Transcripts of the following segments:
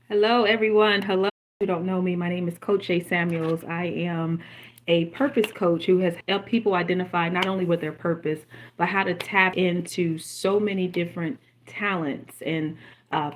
Hello, everyone. Hello. If you don't know me, my name is Coach Shay Samuels. I am a purpose coach who has helped people identify not only with their purpose, but how to tap into so many different talents and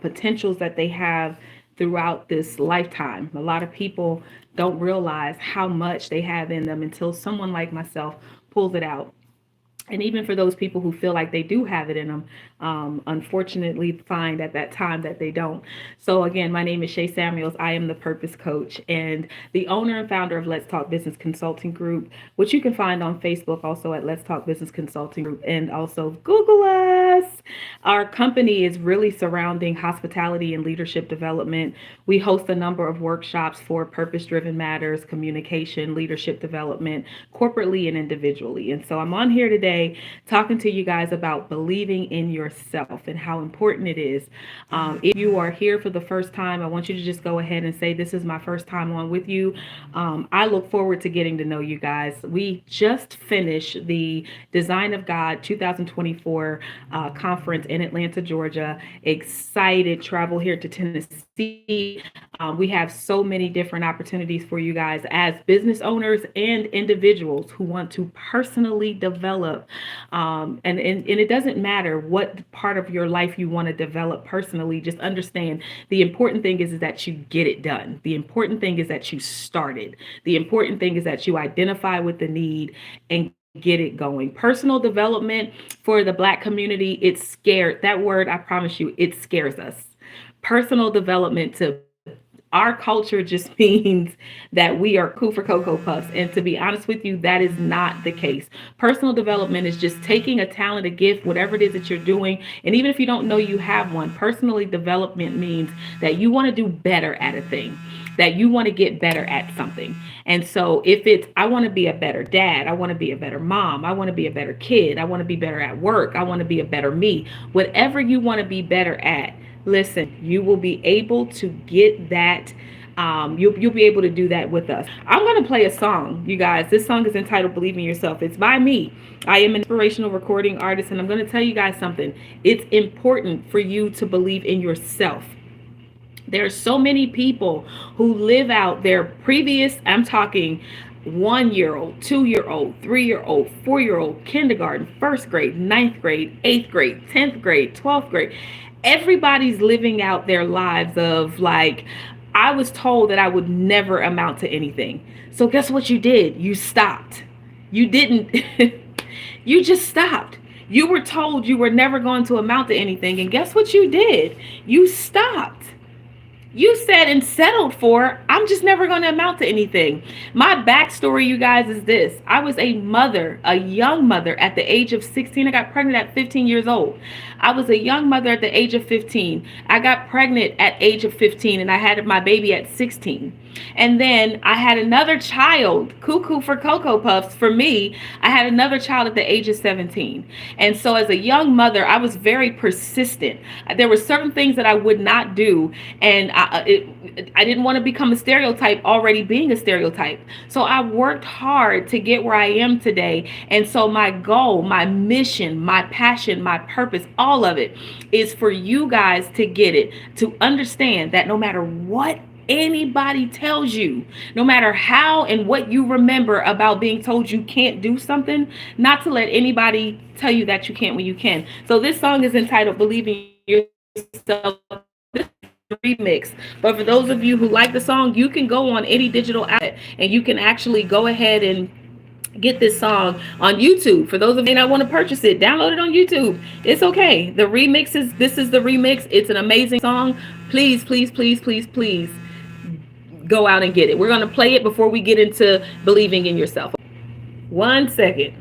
potentials that they have throughout this lifetime. A lot of people don't realize how much they have in them until someone like myself pulls it out. And even for those people who feel like they do have it in them, unfortunately find at that time that they don't. So again, my name is Shay Samuels. I am the purpose coach and the owner and founder of Let's Talk Business Consulting Group, which you can find on Facebook also at Let's Talk Business Consulting Group, and also Google us. Our company is really surrounding hospitality and leadership development. We host a number of workshops for purpose driven matters, communication, leadership development, corporately and individually. And so I'm on here today talking to you guys about believing in yourself and how important it is. If you are here for the first time, I want you to just go ahead and say, "This is my first time on with you." I look forward to getting to know you guys. We just finished the Design of God 2024 conference in Atlanta, Georgia. Excited travel here to Tennessee. We have so many different opportunities for you guys as business owners and individuals who want to personally develop. And it doesn't matter what part of your life you want to develop personally. Just understand the important thing is that you get it done. The important thing is that you started. The important thing is that you identify with the need and get it going. Personal development for the Black community, it's scared. That word, I promise you, it scares us. Personal development to our culture just means that we are cool for Cocoa Puffs. And to be honest with you, that is not the case. Personal development is just taking a talent, a gift, whatever it is that you're doing. And even if you don't know you have one, personally development means that you want to do better at a thing, that you want to get better at something. And so if it's, I want to be a better dad, I want to be a better mom, I want to be a better kid, I want to be better at work, I want to be a better me, whatever you want to be better at, listen, you will be able to get that. You'll be able to do that with us. I'm going to play a song, you guys. This song is entitled Believe in Yourself. It's by me. I am an inspirational recording artist, and I'm going to tell you guys something. It's important for you to believe in yourself. There are so many people who live out their previous, I'm talking 1 year old, 2 year old, 3 year old, 4 year old, kindergarten, first grade, ninth grade, eighth grade, 10th grade, 12th grade. Everybody's living out their lives of like, I was told that I would never amount to anything. So guess what you did? You stopped. You didn't, you just stopped. You were told you were never going to amount to anything. And guess what you did? You stopped. You said and settled for, I'm just never going to amount to anything. My backstory, you guys, is this. I was a mother, a young mother at the age of 16. I got pregnant at 15 years old. I was a young mother at the age of 15. I got pregnant at age of 15 and I had my baby at 16. And then I had another child, cuckoo for Cocoa Puffs. For me, I had another child at the age of 17. And so as a young mother, I was very persistent. There were certain things that I would not do. And I didn't want to become a stereotype already being a stereotype. So I worked hard to get where I am today. And so my goal, my mission, my passion, my purpose, all of it is for you guys to get it, to understand that no matter what anybody tells you, no matter how and what you remember about being told you can't do something, not to let anybody tell you that you can't when you can. So this song is entitled Believing Yourself. Remix. But for those of you who like the song, you can go on any digital outlet and you can actually go ahead and get this song on YouTube. For those of you that want to purchase it, download it on YouTube. It's okay. The remix is, this is the remix. It's an amazing song. Please, please, please, please, please go out and get it. We're going to play it before we get into believing in yourself. 1 second.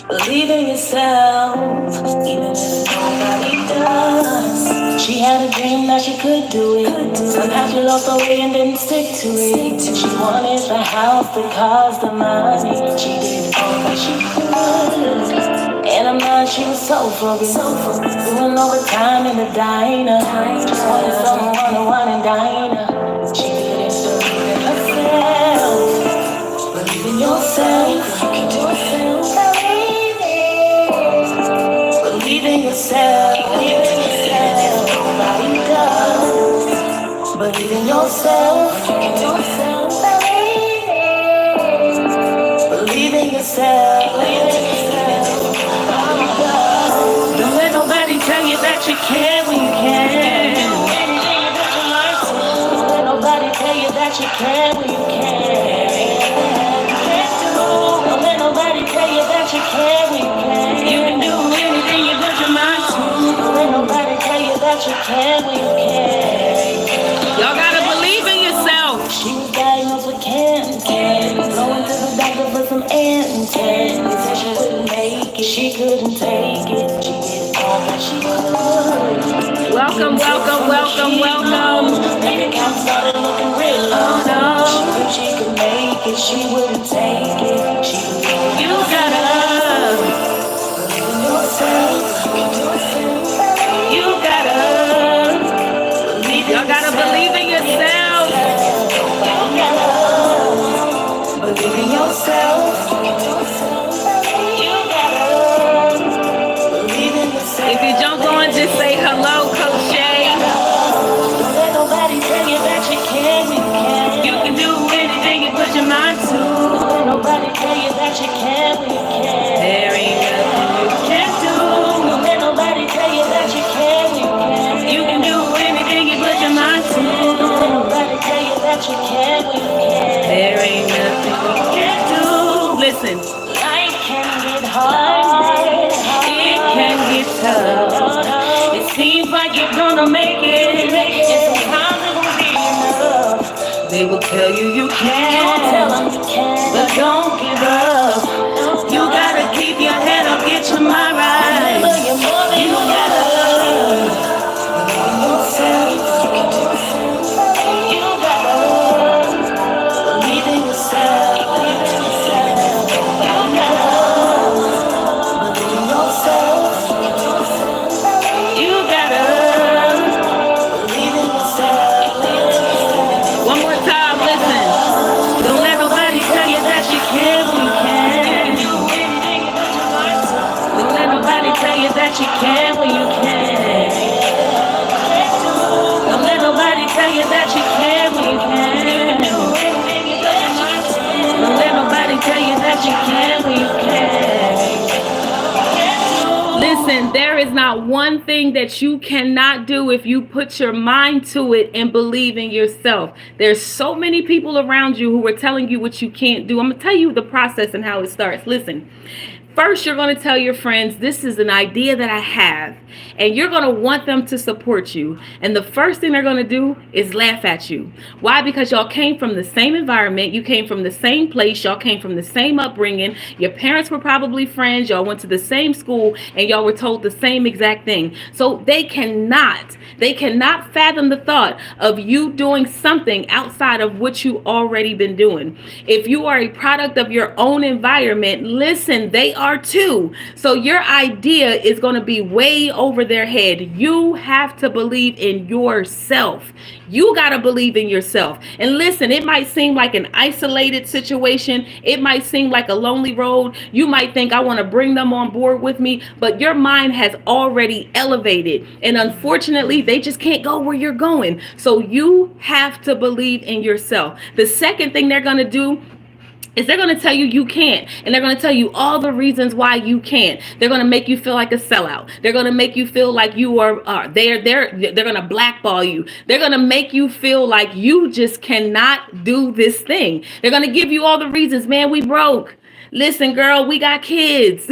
Believe in yourself, even if nobody does. She had a dream that she could do it. Somehow she lost her way and didn't stick to it. She wanted the house, the cars, the money. She did all that she could. And mind, she was so focused. Doing overtime in the diner. Just wanted someone to wine and dine her. She couldn't believe in herself. Believe in yourself. You can do it. Believe in yourself. Believe in yourself. Nobody does. Believe in yourself. You can do it. Believe in yourself. Believe in yourself. Nobody does. Don't let nobody tell you that you can when you can. Don't let nobody tell you that you can when you can. Don't let nobody tell you that you can when you can. You can do anything you put your mind to. Don't let nobody tell you that you can when you can. Y'all gotta believe in yourself. She was diagnosed with cancer. Going to the doctor for some answers. They said she couldn't make it. She couldn't take it. She did all that she could. Welcome. Bank account started looking real low. She knew she could make it. She wouldn't take it. She believed You gotta believe in yourself. You gotta. Y'all gotta believe in yourself. Believe in yourself. You gotta believe in yourself. If you jump on, just say hello, Coach Shay. Don't let nobody tell you that you can when you can. You can do anything you put your mind to. Don't let nobody tell you that you can when you can. There ain't nothing you can't do. Don't let nobody tell you that you can when you can. You can do anything you put your mind to. Don't let nobody tell you that you can when you can. There ain't nothing you can't do. Listen, Life can get hard. it can get tough. It seems like you're gonna make it, and sometimes it won't be enough. They will tell you you Don't can, tell them you can. but don't give up. You gotta keep your head up, get your mind right. Remember you're more than You gotta believe in yourself. You gotta believe in yourself. Believe in yourself. You gotta believe in yourself. You gotta. Believe in yourself. Believe in yourself. One more time, listen. Don't let nobody tell you that you can when you can. Don't let nobody tell you that you can when you can. Don't let nobody tell you that you can when you can. Don't let nobody tell you that you can when you can. Listen, there is not one thing that you cannot do if you put your mind to it and believe in yourself. There's so many people around you who are telling you what you can't do. I'm going to tell you the process and how it starts. Listen. First, you're going to tell your friends, this is an idea that I have, and you're going to want them to support you. And the first thing they're going to do is laugh at you. Why? Because y'all came from the same environment. You came from the same place. Y'all came from the same upbringing. Your parents were probably friends. Y'all went to the same school, and y'all were told the same exact thing. So they cannot fathom the thought of you doing something outside of what you already been doing. If you are a product of your own environment, listen, they are too. So your idea is going to be way over their head. You have to believe in yourself. You got to believe in yourself. And listen, it might seem like an isolated situation. It might seem like a lonely road. You might think, I want to bring them on board with me, but your mind has already elevated. And unfortunately, they just can't go where you're going. So you have to believe in yourself. The second thing they're going to do is they're going to tell you you can't. And they're going to tell you all the reasons why you can't. They're going to make you feel like a sellout. They're going to make you feel like you are, they're going to blackball you. They're going to make you feel like you just cannot do this thing. They're going to give you all the reasons. Man, we broke. Listen, girl, we got kids.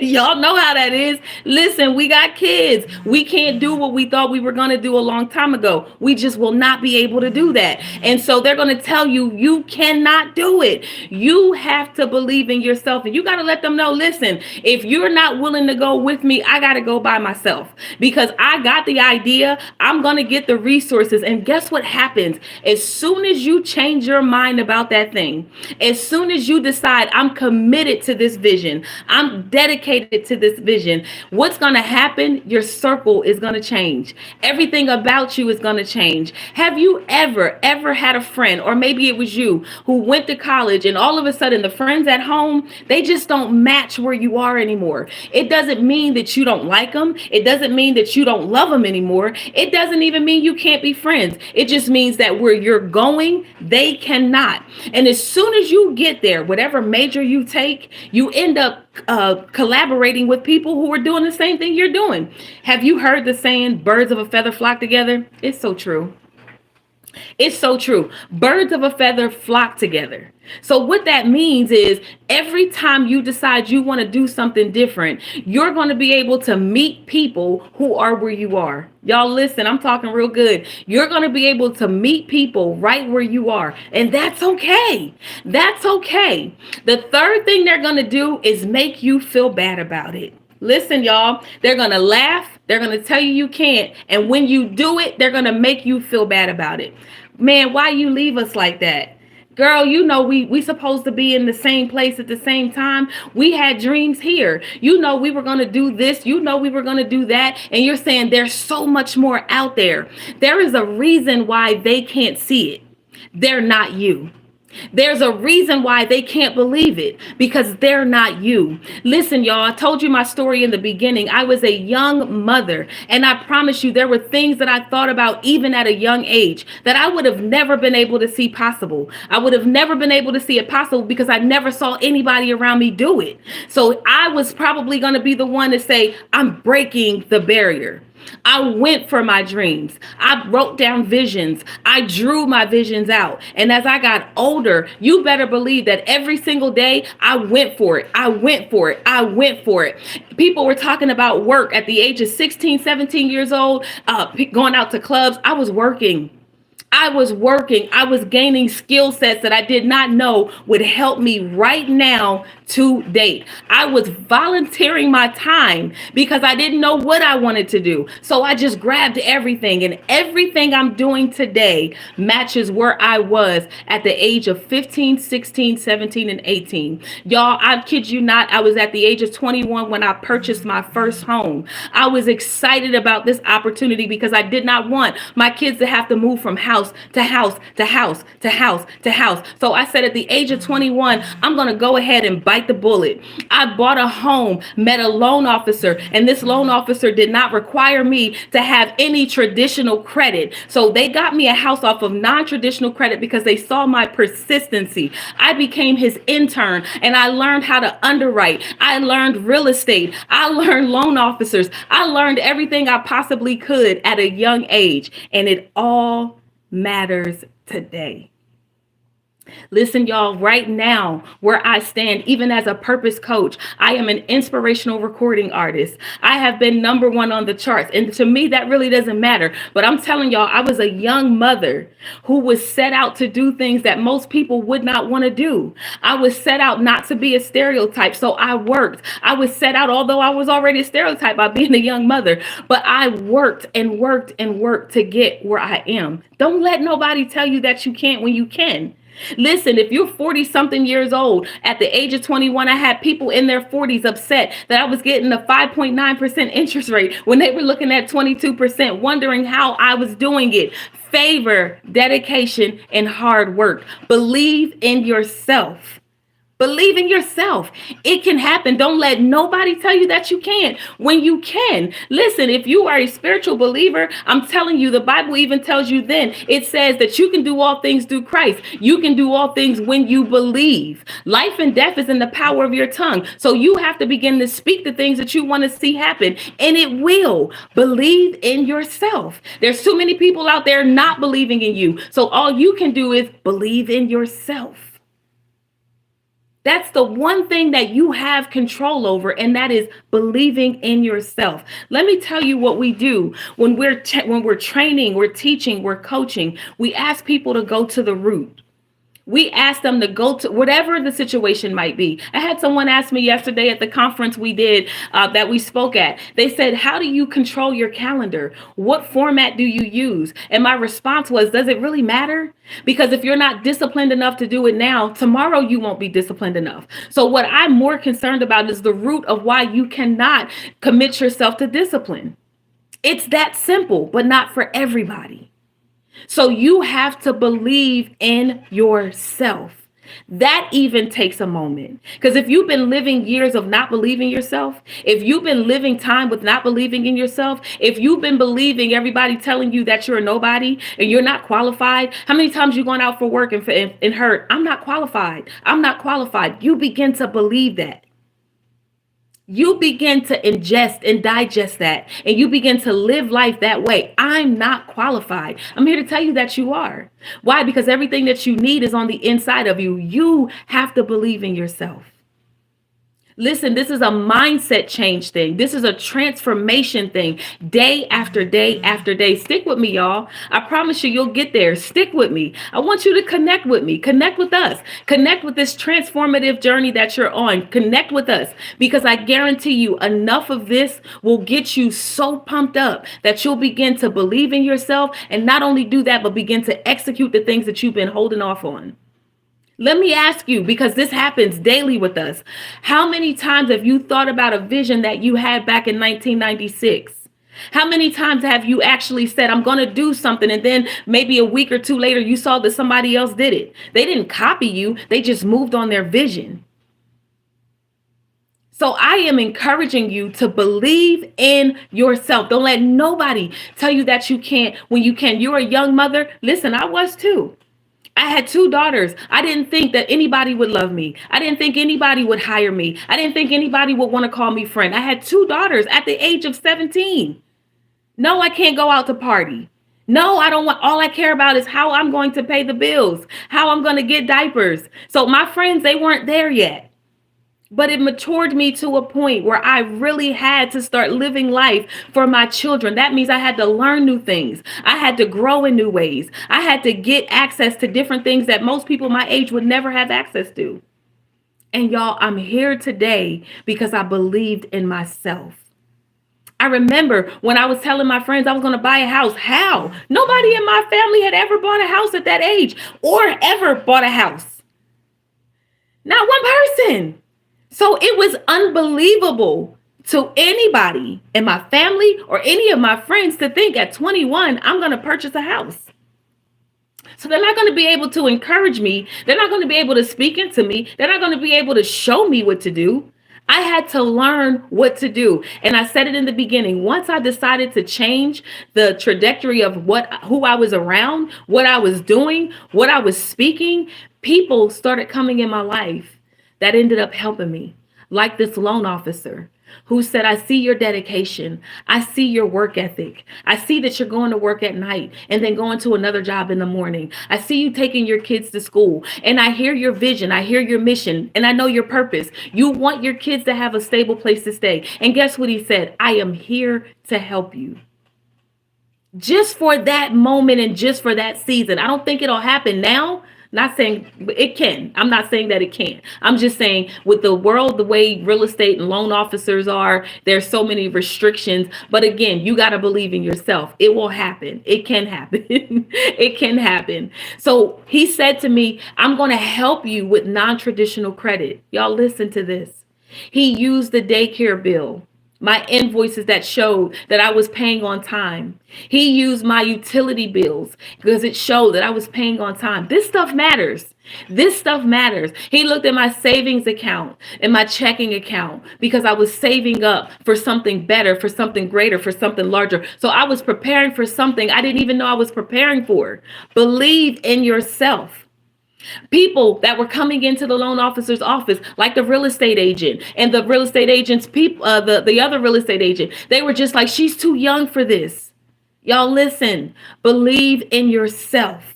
Y'all know how that is. Listen, we got kids. We can't do what we thought we were going to do a long time ago. We just will not be able to do that. And so they're going to tell you, you cannot do it. You have to believe in yourself. And you got to let them know, listen, if you're not willing to go with me, I got to go by myself because I got the idea. I'm going to get the resources. And guess what happens? As soon as you change your mind about that thing, as soon as you decide I'm I'm committed to this vision. I'm dedicated to this vision. What's going to happen? Your circle is going to change. Everything about you is going to change. Have you ever had a friend, or maybe it was you, who went to college and all of a sudden the friends at home, they just don't match where you are anymore? It doesn't mean that you don't like them. It doesn't mean that you don't love them anymore. It doesn't even mean you can't be friends. It just means that where you're going, they cannot. And as soon as you get there, whatever major you take, you end up collaborating with people who are doing the same thing you're doing. Have you heard the saying, birds of a feather flock together? It's so true. It's so true. Birds of a feather flock together. So what that means is every time you decide you want to do something different, you're going to be able to meet people who are where you are. Y'all listen, I'm talking real good. You're going to be able to meet people right where you are. And that's okay. That's okay. The third thing they're going to do is make you feel bad about it. Listen, y'all, they're going to laugh. They're going to tell you you can't. And when you do it, they're going to make you feel bad about it. Man, why you leave us like that? Girl, you know we supposed to be in the same place at the same time. We had dreams here. You know we were going to do this. You know we were going to do that. And you're saying there's so much more out there. There is a reason why they can't see it. They're not you. There's a reason why they can't believe it, because they're not you. Listen, y'all, I told you my story in the beginning. I was a young mother, and I promise you there were things that I thought about even at a young age that I would have never been able to see possible. I would have never been able to see it possible because I never saw anybody around me do it. So I was probably going to be the one to say, I'm breaking the barrier. I went for my dreams. I wrote down visions. I drew my visions out. And as I got older, you better believe that every single day I went for it. I went for it. I went for it. People were talking about work at the age of 16, 17 years old, going out to clubs. I was working. I was working. I was gaining skill sets that I did not know would help me right now to date. I was volunteering my time because I didn't know what I wanted to do. So I just grabbed everything, and everything I'm doing today matches where I was at the age of 15, 16, 17, and 18. Y'all, I kid you not, I was at the age of 21 when I purchased my first home. I was excited about this opportunity because I did not want my kids to have to move from house to house to house to house to house. So I said at the age of 21, I'm going to go ahead and bite the bullet. I bought a home, met a loan officer, and this loan officer did not require me to have any traditional credit. So they got me a house off of non-traditional credit because they saw my persistency. I became his intern, and I learned how to underwrite. I learned real estate. I learned loan officers. I learned everything I possibly could at a young age, and it all matters today. Listen, y'all, right now, where I stand, even as a purpose coach, I am an inspirational recording artist. I have been #1 on the charts. And to me, that really doesn't matter. But I'm telling y'all, I was a young mother who was set out to do things that most people would not want to do. I was set out not to be a stereotype. So I worked. I was set out, although I was already a stereotype by being a young mother, but I worked and worked and worked to get where I am. Don't let nobody tell you that you can't when you can. Listen, if you're 40 something years old, at the age of 21, I had people in their 40s upset that I was getting a 5.9% interest rate when they were looking at 22%, wondering how I was doing it. Favor, dedication, and hard work. Believe in yourself. Believe in yourself. It can happen. Don't let nobody tell you that you can't when you can. Listen, if you are a spiritual believer, I'm telling you, the Bible even tells you then, it says that you can do all things through Christ. You can do all things when you believe. Life and death is in the power of your tongue. So you have to begin to speak the things that you want to see happen, and it will. Believe in yourself. There's too many people out there not believing in you. So all you can do is believe in yourself. That's the one thing that you have control over, and that is believing in yourself. Let me tell you what we do when we're training, we're teaching, we're coaching. We ask people to go to the root. We ask them to go to whatever the situation might be. I had someone ask me yesterday at the conference we did that we spoke at. They said, how do you control your calendar? What format do you use? And my response was, does it really matter? Because if you're not disciplined enough to do it now, tomorrow you won't be disciplined enough. So what I'm more concerned about is the root of why you cannot commit yourself to discipline. It's that simple, but not for everybody. So you have to believe in yourself. That even takes a moment. Because if you've been living years of not believing yourself, if you've been living time with not believing in yourself, if you've been believing everybody telling you that you're a nobody and you're not qualified, how many times you going out for work and heard, I'm not qualified. I'm not qualified. You begin to believe that. You begin to ingest and digest that, and you begin to live life that way. I'm not qualified. I'm here to tell you that you are. Why? Because everything that you need is on the inside of you. You have to believe in yourself. Listen, this is a mindset change thing. This is a transformation thing. Day after day after day. Stick with me, y'all. I promise you, you'll get there. Stick with me. I want you to connect with me. Connect with us. Connect with this transformative journey that you're on. Connect with us, because I guarantee you enough of this will get you so pumped up that you'll begin to believe in yourself, and not only do that, but begin to execute the things that you've been holding off on. Let me ask you, because this happens daily with us. How many times have you thought about a vision that you had back in 1996? How many times have you actually said, I'm going to do something, and then maybe a week or two later, you saw that somebody else did it? They didn't copy you. They just moved on their vision. So I am encouraging you to believe in yourself. Don't let nobody tell you that you can't when you can. You're a young mother. Listen, I was too. I had two daughters. I didn't think that anybody would love me. I didn't think anybody would hire me. I didn't think anybody would want to call me friend. I had two daughters at the age of 17. No, I can't go out to party. No, I don't want, all I care about is how I'm going to pay the bills, how I'm going to get diapers. So my friends, they weren't there yet. But it matured me to a point where I really had to start living life for my children. That means I had to learn new things. I had to grow in new ways. I had to get access to different things that most people my age would never have access to. And y'all, I'm here today because I believed in myself. I remember when I was telling my friends I was going to buy a house. How? Nobody in my family had ever bought a house at that age or ever bought a house. Not one person. So it was unbelievable to anybody in my family or any of my friends to think at 21, I'm going to purchase a house. So they're not going to be able to encourage me. They're not going to be able to speak into me. They're not going to be able to show me what to do. I had to learn what to do. And I said it in the beginning. Once I decided to change the trajectory of who I was around, what I was doing, what I was speaking, people started coming in my life that ended up helping me, like this loan officer who said, I see your dedication. I see your work ethic. I see that you're going to work at night and then going to another job in the morning. I see you taking your kids to school, and I hear your vision. I hear your mission, and I know your purpose. You want your kids to have a stable place to stay. And guess what he said? I am here to help you. Just for that moment and just for that season. I don't think it'll happen now. Not saying it can. I'm not saying that it can't. I'm just saying with the world, the way real estate and loan officers are, there's so many restrictions. But again, you got to believe in yourself. It will happen. It can happen. It can happen. So he said to me, I'm going to help you with non-traditional credit. Y'all listen to this. He used the daycare bill, my invoices that showed that I was paying on time. He used my utility bills because it showed that I was paying on time. This stuff matters. This stuff matters. He looked at my savings account and my checking account because I was saving up for something better, for something greater, for something larger. So I was preparing for something I didn't even know I was preparing for. Believe in yourself. People that were coming into the loan officer's office, like the real estate agent and the real estate agent's people, the other real estate agent, they were just like, she's too young for this. Y'all listen, believe in yourself.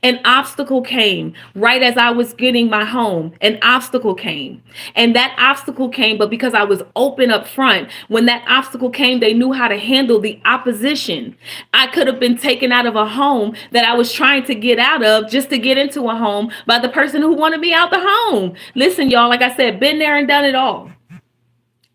An obstacle came right as I was getting my home. An obstacle came. And that obstacle came, but because I was open up front, when that obstacle came, they knew how to handle the opposition. I could have been taken out of a home that I was trying to get out of just to get into a home by the person who wanted me out the home. Listen, y'all, like I said, been there and done it all.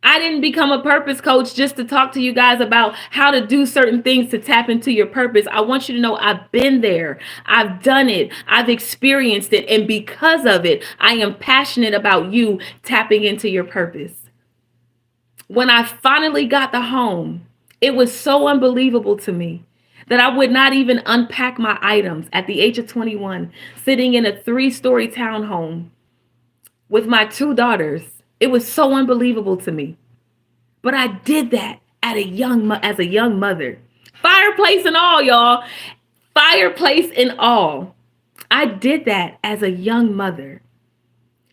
I didn't become a purpose coach just to talk to you guys about how to do certain things to tap into your purpose. I want you to know I've been there. I've done it. I've experienced it. And because of it, I am passionate about you tapping into your purpose. When I finally got the home, it was so unbelievable to me that I would not even unpack my items at the age of 21, sitting in a 3-story townhome with my 2 daughters. It was so unbelievable to me. But I did that as a young mother. Fireplace and all, y'all. Fireplace and all. I did that as a young mother.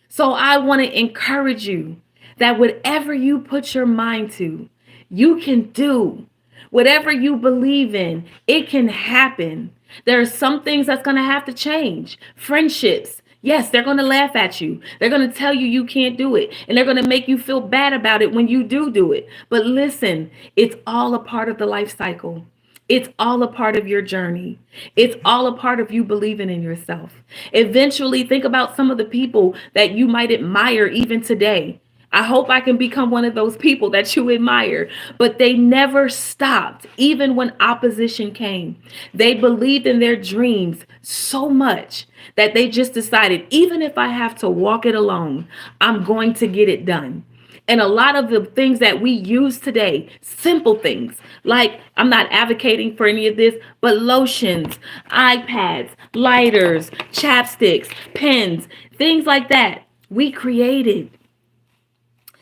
So I want to encourage you that whatever you put your mind to, you can do. Whatever you believe in, it can happen. There are some things that's going to have to change. Friendships. Yes, they're going to laugh at you. They're going to tell you you can't do it. And they're going to make you feel bad about it when you do it. But listen, it's all a part of the life cycle. It's all a part of your journey. It's all a part of you believing in yourself. Eventually, think about some of the people that you might admire even today. I hope I can become one of those people that you admire, but they never stopped, even when opposition came. They believed in their dreams so much that they just decided, even if I have to walk it alone, I'm going to get it done. And a lot of the things that we use today, simple things, like I'm not advocating for any of this, but lotions, iPads, lighters, chapsticks, pens, things like that, we created.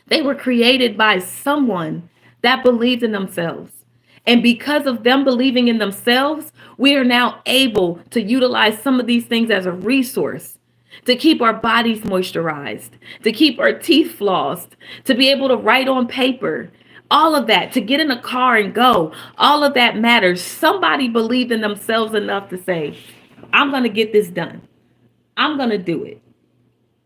They were created by someone that believed in themselves. And because of them believing in themselves, we are now able to utilize some of these things as a resource to keep our bodies moisturized, to keep our teeth flossed, to be able to write on paper. All of that, to get in a car and go, all of that matters. Somebody believed in themselves enough to say, I'm going to get this done. I'm going to do it.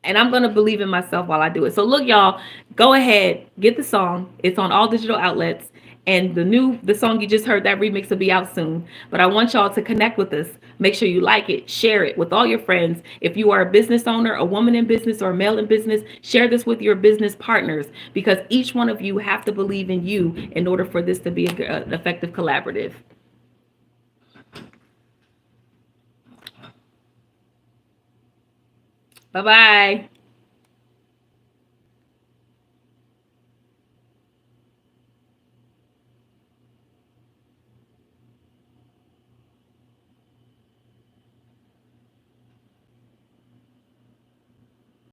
And I'm going to believe in myself while I do it. So look, y'all, go ahead, get the song. It's on all digital outlets. And the song you just heard, that remix will be out soon. But I want y'all to connect with us. Make sure you like it, share it with all your friends. If you are a business owner, a woman in business, or a male in business, share this with your business partners, because each one of you have to believe in you in order for this to be an effective collaborative. Bye-bye.